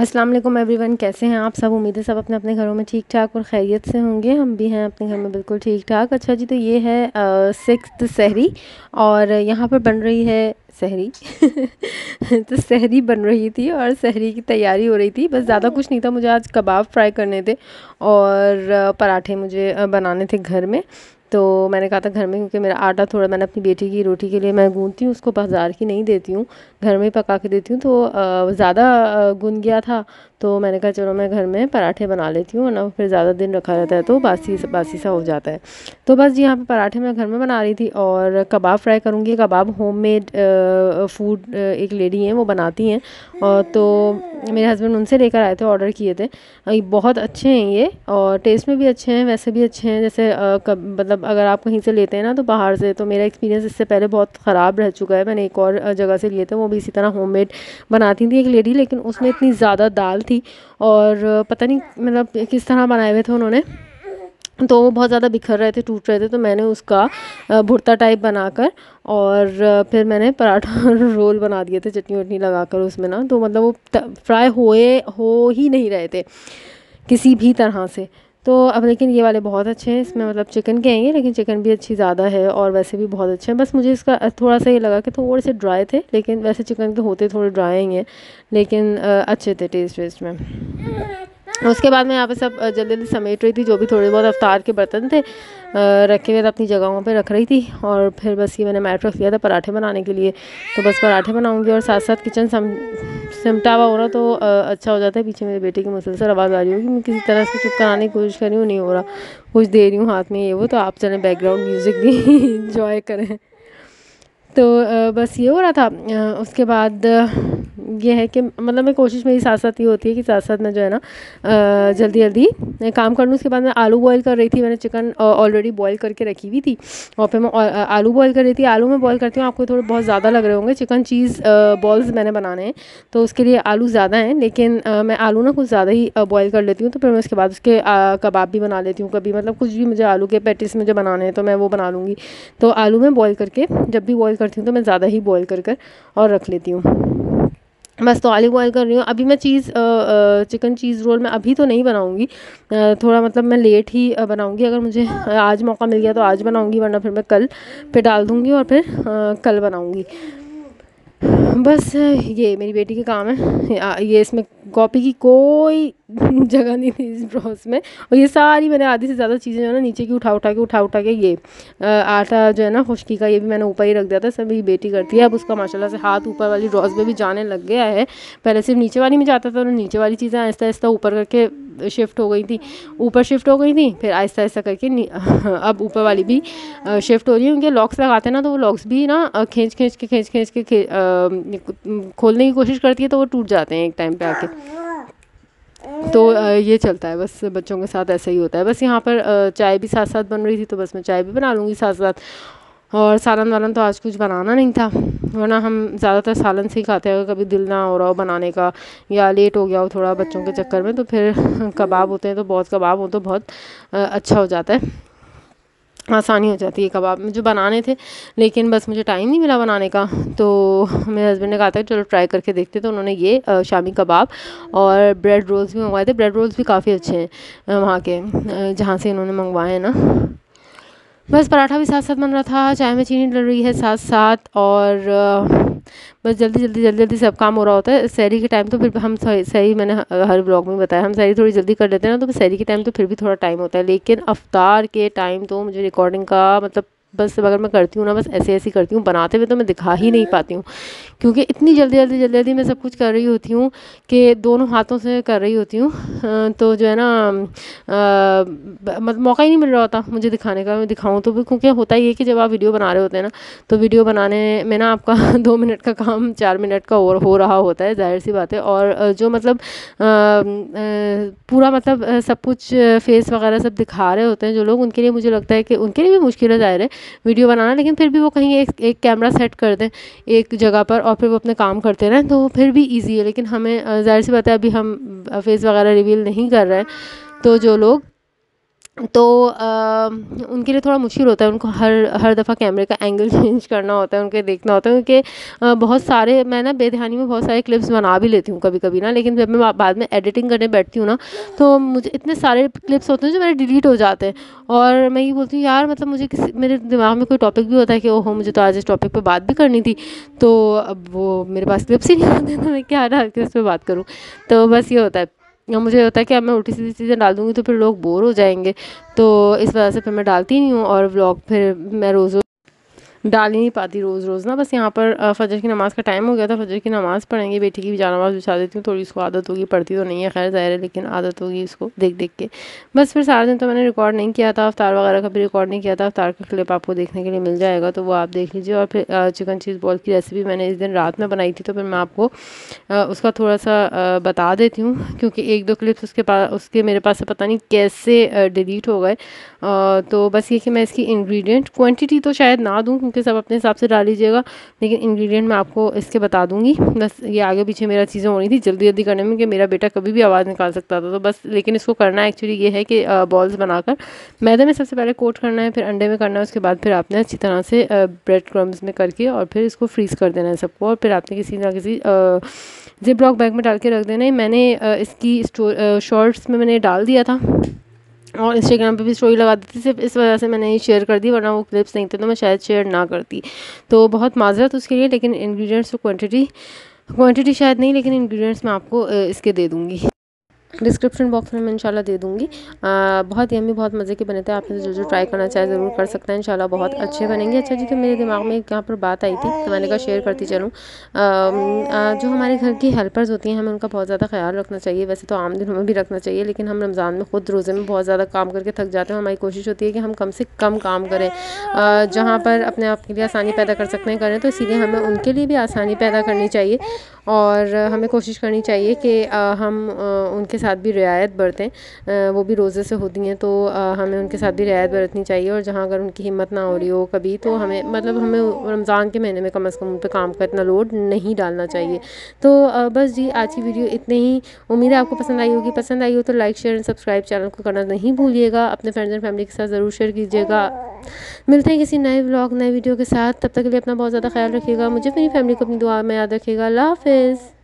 अस्सलाम वालेकुम एवरीवन, कैसे हैं आप सब। उम्मीद है सब अपने अपने घरों में ठीक ठाक और खैरियत से होंगे। हम भी हैं अपने घर में बिल्कुल ठीक ठाक। अच्छा जी, तो ये है 6th सहरी और यहाँ पर बन रही है सहरी तो सहरी बन रही थी और सहरी की तैयारी हो रही थी। बस ज़्यादा कुछ नहीं था, मुझे आज कबाब फ्राई करने थे और पराठे मुझे बनाने थे घर में। तो मैंने कहा था घर में, क्योंकि मेरा आटा थोड़ा, मैंने अपनी बेटी की रोटी के लिए मैं गूँथती हूँ, उसको बाज़ार की नहीं देती हूँ, घर में ही पका के देती हूँ। तो ज़्यादा गुन गया था, तो मैंने कहा चलो मैं घर में पराठे बना लेती हूँ, वरना फिर ज़्यादा दिन रखा रहता है तो बासी बासी सा हो जाता है। तो बस जी, यहाँ पे पराठे मैं घर में बना रही थी और कबाब फ्राई करूँगी। कबाब होममेड फूड एक लेडी हैं वो बनाती हैं, और तो मेरे हस्बैंड उनसे लेकर आए थे, ऑर्डर किए थे। ये बहुत अच्छे हैं ये, और टेस्ट में भी अच्छे हैं, वैसे भी अच्छे हैं। जैसे मतलब अगर आप कहीं से लेते हैं ना तो बाहर से, तो मेरा एक्सपीरियंस इससे पहले बहुत ख़राब रह चुका है। मैंने एक और जगह से लिए थे, वो भी इसी तरह होममेड बनाती थी एक लेडी, लेकिन उसमें इतनी ज़्यादा दाल थी और पता नहीं मतलब किस तरह बनाए हुए थे उन्होंने, तो वो बहुत ज़्यादा बिखर रहे थे, टूट रहे थे। तो मैंने उसका भुर्ता टाइप बनाकर और फिर मैंने पराठा रोल बना दिए थे चटनी वटनी लगाकर उसमें ना। तो मतलब वो फ्राई हो ही नहीं रहे थे किसी भी तरह से। तो अब लेकिन ये वाले बहुत अच्छे हैं, इसमें मतलब चिकन के हैं ये, लेकिन चिकन भी अच्छी ज़्यादा है और वैसे भी बहुत अच्छे हैं। बस मुझे इसका थोड़ा सा ये लगा कि थोड़े से ड्राई थे, लेकिन वैसे चिकन के होते थोड़े ड्राई ही हैं, लेकिन अच्छे थे टेस्ट वेस्ट में। उसके बाद मैं यहाँ पे सब जल्दी जल्दी समेट रही थी, जो भी थोड़े बहुत अफ्तार के बर्तन थे रखे हुए अपनी जगहों पे रख रही थी। और फिर बस ये मैंने मैट रख लिया था पराठे बनाने के लिए, तो बस पराठे बनाऊंगी और साथ साथ किचन सिमटा हुआ हो रहा तो अच्छा हो जाता है। पीछे मेरे बेटे की मुसलसल आवाज़ आ रही होगी, मैं किसी तरह से चुप कराने की कोशिश कर रही हूँ, नहीं हो रहा। कुछ दे रही हूँ हाथ में ये वो, तो आप चलें बैकग्राउंड म्यूज़िक भी इंजॉय करें। तो बस ये हो रहा था। उसके बाद ये है कि मतलब मैं कोशिश मेरी साथ साथ ये होती है कि साथ साथ मैं जो है ना जल्दी जल्दी काम कर लूँ। उसके बाद मैं आलू बॉईल कर रही थी, मैंने चिकन ऑलरेडी बॉईल करके रखी हुई थी और फिर मैं आलू बॉईल कर रही थी। आलू मैं बॉईल करती हूँ, आपको थोड़े बहुत ज़्यादा लग रहे होंगे, चिकन चीज़ बॉल्स मैंने बनाने हैं तो उसके लिए आलू ज़्यादा हैं, लेकिन मैं आलू ना कुछ ज़्यादा ही बॉईल कर लेती हूँ। तो फिर मैं उसके बाद उसके कबाब भी बना लेती हूँ कभी, मतलब कुछ भी मुझे आलू के पैटिस मुझे बनाने हैं तो मैं वो बना लूँगी। तो आलू में बॉईल करके, जब भी बॉईल करती हूँ तो मैं ज़्यादा ही बॉईल कर कर और रख लेती हूँ। बस तो आलू बॉयल कर रही हूँ। अभी मैं चिकन चीज़ रोल मैं अभी तो नहीं बनाऊँगी, थोड़ा मतलब मैं लेट ही बनाऊँगी। अगर मुझे आज मौका मिल गया तो आज बनाऊँगी, वरना फिर मैं कल पे डाल दूँगी और फिर कल बनाऊँगी। बस ये मेरी बेटी के काम है। ये इसमें कॉपी की कोई जगह नहीं थी इस ड्रॉस में, और ये सारी मैंने आधी से ज़्यादा चीज़ें जो है ना नीचे की उठा के ये आटा जो है ना खुश्की का, ये भी मैंने ऊपर ही रख दिया था। सब मेरी बेटी करती है। अब उसका माशाल्लाह से हाथ ऊपर वाली ड्रॉस में भी जाने लग गया है। पहले सिर्फ नीचे वाली में जाता था और नीचे वाली चीज़ें आहिस्ता आहिस्ता ऊपर करके शिफ्ट हो गई थी, फिर आहिस्ता आहिस्ता करके अब ऊपर वाली भी शिफ्ट हो रही है। उनके लॉक्स लगाते हैं ना, तो वो लॉक्स भी ना खींच खींच के खोलने की कोशिश करती है तो वो टूट जाते हैं एक टाइम पे आके। तो ये चलता है, बस बच्चों के साथ ऐसा ही होता है। बस यहाँ पर चाय भी साथ साथ बन रही थी, तो बस मैं चाय भी बना लूँगी साथ साथ। और सालन वालन तो आज कुछ बनाना नहीं था, वरना हम ज़्यादातर सालन से ही खाते हैं। अगर कभी दिल ना हो रहा हो बनाने का या लेट हो गया हो थोड़ा बच्चों के चक्कर में, तो फिर कबाब होते हैं, तो बहुत कबाब हो तो बहुत अच्छा हो जाता है, आसानी हो जाती है कबाब में जो बनाने थे। लेकिन बस मुझे टाइम नहीं मिला बनाने का, तो मेरे हस्बैंड ने कहा था चलो ट्राई करके देखते। तो उन्होंने ये शामी कबाब और ब्रेड रोल्स भी मंगवाए थे। ब्रेड रोल्स भी काफ़ी अच्छे हैं वहाँ के, जहाँ से इन्होंने मंगवाए हैं ना। बस पराठा भी साथ साथ बन रहा था, चाय में चीनी डल रही है साथ साथ, और बस जल्दी जल्दी सब काम हो रहा होता है। सहरी के टाइम तो फिर हम सहरी मैंने हर ब्लॉग में बताया, हम सहरी थोड़ी जल्दी कर लेते हैं ना, तो सहरी के टाइम तो फिर भी थोड़ा टाइम होता है। लेकिन अफ्तार के टाइम तो मुझे रिकॉर्डिंग का मतलब, बस अगर मैं करती हूँ ना, बस ऐसे ऐसे करती हूँ, बनाते हुए तो मैं दिखा ही नहीं पाती हूँ, क्योंकि इतनी जल्दी जल्दी मैं सब कुछ कर रही होती हूँ कि दोनों हाथों से कर रही होती हूँ। तो जो है ना मतलब मौका ही नहीं मिल रहा होता मुझे दिखाने का। मैं दिखाऊँ तो भी, क्योंकि होता ही है कि जब आप वीडियो बना रहे होते हैं ना, तो वीडियो बनाने में ना आपका 2 मिनट का काम 4 मिनट का और हो रहा होता है, जाहिर सी बात है। और जो मतलब पूरा मतलब सब कुछ फेस वगैरह सब दिखा रहे होते हैं जो लोग, उनके लिए मुझे लगता है कि उनके लिए भी मुश्किल है ज़ाहिर है वीडियो बनाना, लेकिन फिर भी वो कहीं एक कैमरा सेट कर दें एक जगह पर और फिर वो अपने काम करते रहें, तो फिर भी ईजी है। लेकिन हमें ज़ाहिर सी बात है अभी हम फेस वगैरह रिवील नहीं कर रहे हैं, तो जो लोग तो उनके लिए थोड़ा मुश्किल होता है, उनको हर दफ़ा कैमरे का एंगल चेंज करना होता है, उनके देखना होता है, क्योंकि बहुत सारे मैं ना बेध्यानी में बहुत सारे क्लिप्स बना भी लेती हूँ कभी-कभी ना, लेकिन जब मैं बाद में एडिटिंग करने बैठती हूँ ना, तो मुझे इतने सारे क्लिप्स होते हैं जो मेरे डिलीट हो जाते हैं, और मैं ये बोलती हूँ यार, मतलब मुझे किसी मेरे दिमाग में कोई टॉपिक भी होता है कि ओहो मुझे तो आज इस टॉपिक पे बात भी करनी थी, तो अब वो मेरे पास क्लिप्स ही नहीं होते, तो मैं क्या डाल के उस पे बात करूँ। तो बस ये होता है। मुझे होता है कि अब मैं उल्टी-सीधी चीज़ें डाल दूँगी तो फिर लोग बोर हो जाएँगे। तो इस वजह से फिर मैं डालती नहीं हूँ, और व्लॉग फिर मैं रोज़-रोज़ डाल ही नहीं पाती रोज़-रोज़ ना। बस यहाँ पर फ़जर की नमाज़ का टाइम हो गया था, फ़जर की नमाज़ पढ़ेंगे, बेटी की भी जानामाज़ बिछा देती हूँ, थोड़ी इसको आदत होगी, पढ़ती तो नहीं है खैर ज़ाहिर है, लेकिन आदत होगी इसको देख-देख के। बस फिर सारा दिन तो मैंने रिकॉर्ड नहीं किया था, इफ्तार वगैरह का भी रिकॉर्ड नहीं किया था, इफ्तार का क्लिप आपको देखने के लिए मिल जाएगा, तो वो आप देख लीजिए। और फिर चिकन चीज़ बॉल की रेसिपी मैंने इस दिन रात में बनाई थी, तो फिर मैं आपको उसका थोड़ा-सा बता देती हूँ, क्योंकि 1-2 क्लिप्स उसके मेरे पास से पता नहीं कैसे डिलीट हो गए। तो बस ये कि मैं इसकी इंग्रेडिएंट क्वांटिटी तो शायद ना दूँ, क्योंकि सब अपने हिसाब से डाल लीजिएगा, लेकिन इंग्रेडिएंट मैं आपको इसके बता दूँगी। बस ये आगे पीछे मेरा चीज़ें हो रही थी जल्दी-जल्दी करने में, कि मेरा बेटा कभी भी आवाज़ निकाल सकता था, तो बस लेकिन इसको करना एक्चुअली ये है कि बॉल्स बनाकर मैदे में सबसे पहले कोट करना है, फिर अंडे में करना है, उसके बाद फिर आपने अच्छी तरह से ब्रेड क्रम्स में करके और फिर इसको फ्रीज़ कर देना है सबको, और फिर आपने किसी ना किसी ज़िप लॉक बैग में डाल के रख देना है। मैंने इसकी शॉर्ट्स में मैंने डाल दिया था, और इंस्टाग्राम पे भी स्टोरी लगा दी थी, सिर्फ इस वजह से मैंने ये शेयर कर दी, वरना वो क्लिप्स नहीं थे तो मैं शायद शेयर ना करती। तो बहुत माज़रत उसके लिए, लेकिन इंग्रेडिएंट्स तो क्वांटिटी शायद नहीं, लेकिन इंग्रेडिएंट्स मैं आपको इसके दे दूँगी, डिस्क्रिप्शन बॉक्स में मैं इंशाल्लाह दे दूँगी। बहुत यम्मी, बहुत मज़े के बने थे। आपने जो ट्राई करना चाहे ज़रूर कर सकते हैं, इंशाल्लाह बहुत अच्छे बनेंगे। अच्छा जी, तो मेरे दिमाग में एक यहाँ पर बात आई थी, तो मैंने कहा शेयर करती चलूँ। जो हमारे घर की हेल्पर्स होती हैं, हमें उनका बहुत ज़्यादा ख़्याल रखना चाहिए। वैसे तो आम दिनों में भी रखना चाहिए, लेकिन हम रमज़ान में ख़ुद रोज़े में बहुत ज़्यादा काम करके थक जाते हैं। हमारी कोशिश होती है कि हम कम से कम काम करें, जहाँ पर अपने आप के लिए आसानी पैदा कर सकते हैं करें, तो इसीलिए हमें उनके लिए भी आसानी पैदा करनी चाहिए, और हमें कोशिश करनी चाहिए कि हम उनके साथ भी रियायत बरतें। वो भी रोज़े से होती हैं, तो हमें उनके साथ भी रियायत बरतनी चाहिए, और जहाँ अगर उनकी हिम्मत ना हो रही हो कभी, तो हमें मतलब हमें रमज़ान के महीने में कम से कम उन पे काम का इतना लोड नहीं डालना चाहिए। तो बस जी, आज की वीडियो इतने ही। उम्मीद है आपको पसंद आई होगी। पसंद आई हो तो like, share and subscribe channel को करना नहीं भूलिएगा। अपने फ्रेंड्स एंड फैमिली के साथ ज़रूर शेयर कीजिएगा। मिलते हैं किसी नए व्लॉग, नए वीडियो के साथ। तब तक के लिए अपना बहुत ज़्यादा ख्याल रखिएगा। मुझे, मेरी फैमिली को अपनी दुआ में याद रखिएगा। अल्लाह हाफ़िज़।